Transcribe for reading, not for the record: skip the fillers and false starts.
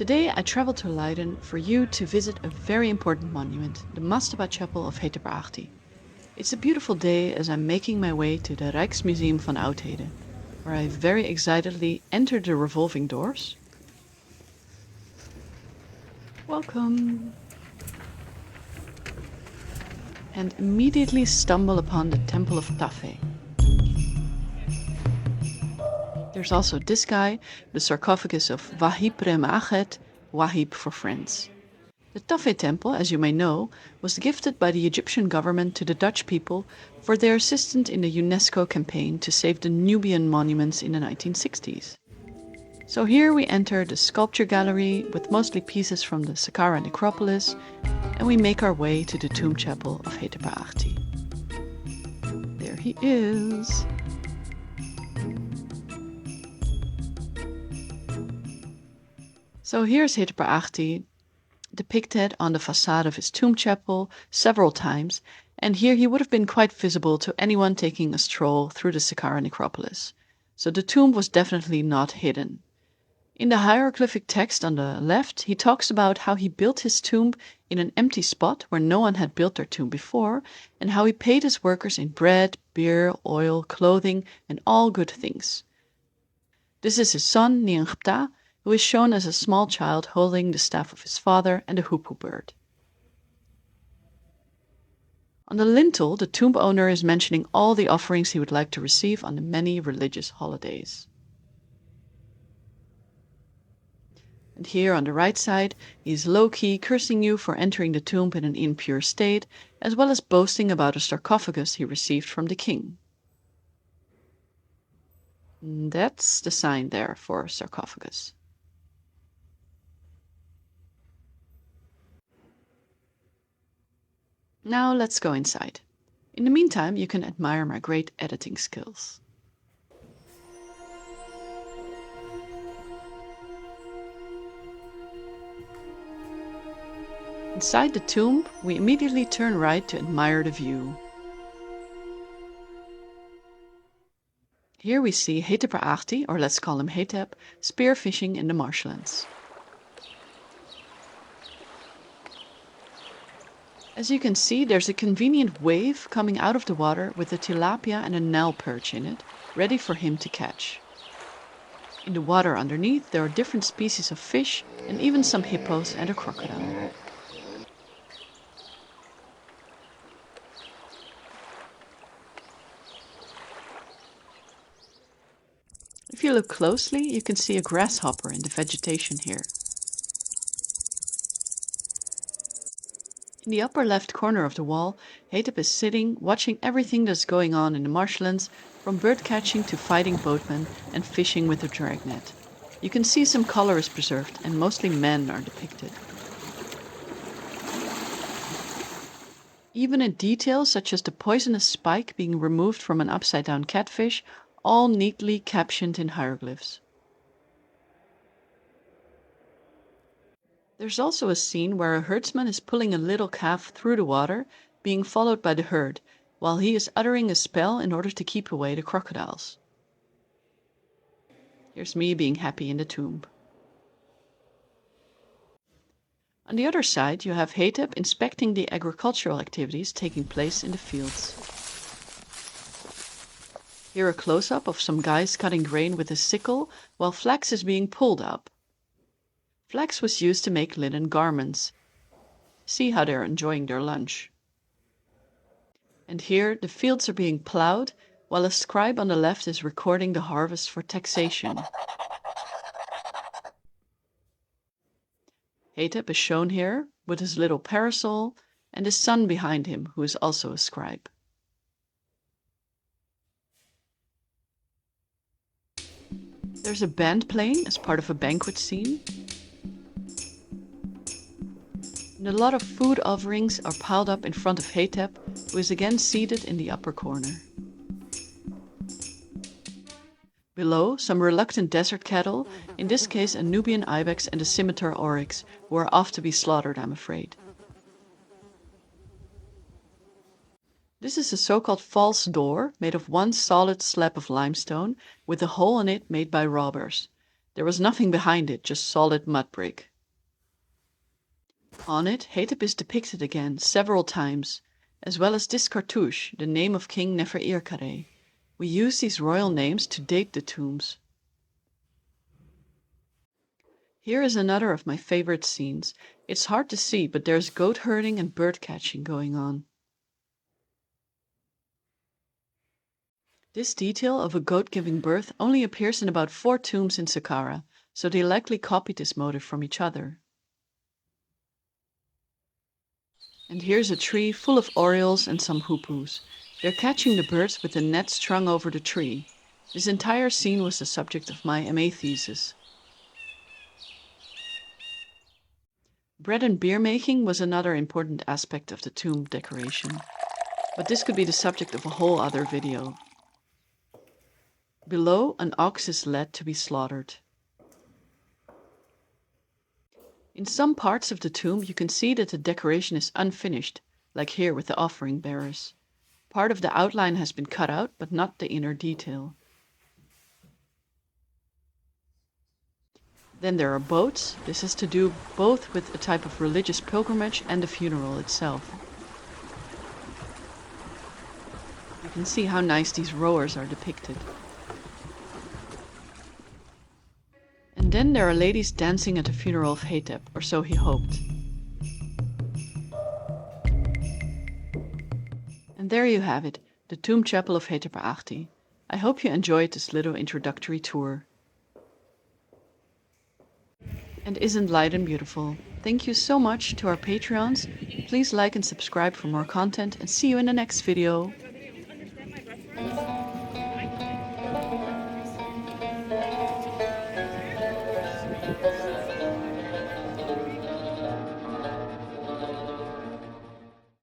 Today I traveled to Leiden for you to visit a very important monument, the Mastaba Chapel of Hetepherakhty. It's a beautiful day as I'm making my way to the Rijksmuseum van Oudheden, where I very excitedly enter the revolving doors. Welcome! And immediately stumble upon the Temple of Tafe. There's also this guy, the sarcophagus of Wahibreemakhet, Wahib for friends. The Tafe temple, as you may know, was gifted by the Egyptian government to the Dutch people for their assistance in the UNESCO campaign to save the Nubian monuments in the 1960s. So here we enter the sculpture gallery with mostly pieces from the Saqqara necropolis, and we make our way to the tomb chapel of Hetepherakhty. There he is. So here's Hetepherakhty, depicted on the facade of his tomb chapel several times, and here he would have been quite visible to anyone taking a stroll through the Saqqara necropolis. So the tomb was definitely not hidden. In the hieroglyphic text on the left, he talks about how he built his tomb in an empty spot where no one had built their tomb before, and how he paid his workers in bread, beer, oil, clothing, and all good things. This is his son, Necropolis, who is shown as a small child holding the staff of his father and a hoopoe bird. On the lintel, the tomb owner is mentioning all the offerings he would like to receive on the many religious holidays. And here on the right side, he is low-key cursing you for entering the tomb in an impure state, as well as boasting about a sarcophagus he received from the king. And that's the sign there for sarcophagus. Now let's go inside. In the meantime, you can admire my great editing skills. Inside the tomb, we immediately turn right to admire the view. Here we see Hetepherakhty, or let's call him Hetep, spearfishing in the marshlands. As you can see, there's a convenient wave coming out of the water with a tilapia and a Nile perch in it, ready for him to catch. In the water underneath, there are different species of fish and even some hippos and a crocodile. If you look closely, you can see a grasshopper in the vegetation here. In the upper left corner of the wall, Hetep is sitting, watching everything that's going on in the marshlands, from bird catching to fighting boatmen and fishing with a dragnet. You can see some color is preserved, and mostly men are depicted. Even a detail such as the poisonous spike being removed from an upside-down catfish, all neatly captioned in hieroglyphs. There's also a scene where a herdsman is pulling a little calf through the water, being followed by the herd, while he is uttering a spell in order to keep away the crocodiles. Here's me being happy in the tomb. On the other side, you have Hetep inspecting the agricultural activities taking place in the fields. Here a close-up of some guys cutting grain with a sickle while flax is being pulled up. Flax was used to make linen garments. See how they're enjoying their lunch. And here the fields are being plowed, while a scribe on the left is recording the harvest for taxation. Hetep is shown here with his little parasol and his son behind him, who is also a scribe. There's a band playing as part of a banquet scene. And a lot of food offerings are piled up in front of Hetep, who is again seated in the upper corner. Below, some reluctant desert cattle, in this case a Nubian ibex and a scimitar oryx, who are off to be slaughtered, I'm afraid. This is a so-called false door, made of one solid slab of limestone, with a hole in it made by robbers. There was nothing behind it, just solid mud brick. On it, Hetep is depicted again several times, as well as this cartouche, the name of King Nefer-ir-Kare. We use these royal names to date the tombs. Here is another of my favorite scenes. It's hard to see, but there's goat herding and bird catching going on. This detail of a goat giving birth only appears in about 4 tombs in Saqqara, so they likely copied this motif from each other. And here's a tree full of orioles and some hoopoes. They're catching the birds with a net strung over the tree. This entire scene was the subject of my MA thesis. Bread and beer making was another important aspect of the tomb decoration, but this could be the subject of a whole other video. Below, an ox is led to be slaughtered. In some parts of the tomb, you can see that the decoration is unfinished, like here with the offering bearers. Part of the outline has been cut out, but not the inner detail. Then there are boats. This has to do both with a type of religious pilgrimage and the funeral itself. You can see how nice these rowers are depicted. And then there are ladies dancing at the funeral of Hetep, or so he hoped. And there you have it, the tomb chapel of Hetepherakhty. I hope you enjoyed this little introductory tour. And isn't Leiden beautiful? Thank you so much to our Patreons. Please like and subscribe for more content, and see you in the next video.